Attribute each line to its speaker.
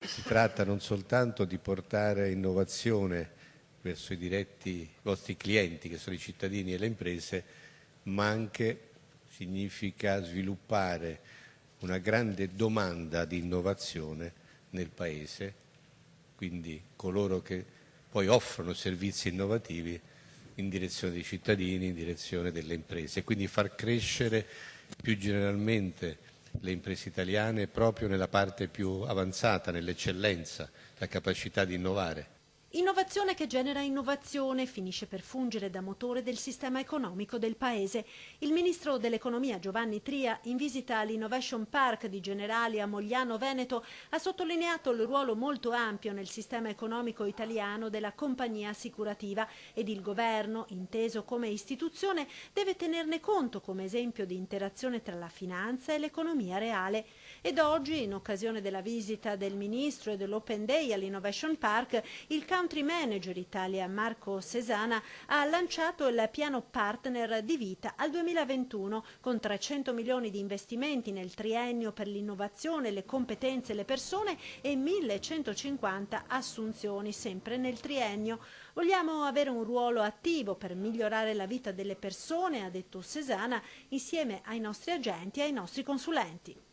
Speaker 1: Si tratta non soltanto di portare innovazione verso i diretti vostri clienti, che sono i cittadini e le imprese, ma anche significa sviluppare una grande domanda di innovazione nel Paese, quindi coloro che poi offrono servizi innovativi in direzione dei cittadini, in direzione delle imprese, e quindi far crescere più generalmente le imprese italiane proprio nella parte più avanzata, nell'eccellenza, la capacità di innovare.
Speaker 2: Innovazione che genera innovazione finisce per fungere da motore del sistema economico del Paese. Il ministro dell'Economia Giovanni Tria, in visita all'Innovation Park di Generali a Mogliano Veneto, ha sottolineato il ruolo molto ampio nel sistema economico italiano della compagnia assicurativa ed il governo, inteso come istituzione, deve tenerne conto come esempio di interazione tra la finanza e l'economia reale. Ed oggi, in occasione della visita del ministro e dell'Open Day all'Innovation Park, il country manager Italia Marco Sesana ha lanciato il piano partner di vita al 2021 con 300 milioni di investimenti nel triennio per l'innovazione, le competenze e le persone e 1150 assunzioni sempre nel triennio. Vogliamo avere un ruolo attivo per migliorare la vita delle persone, ha detto Sesana, insieme ai nostri agenti e ai nostri consulenti.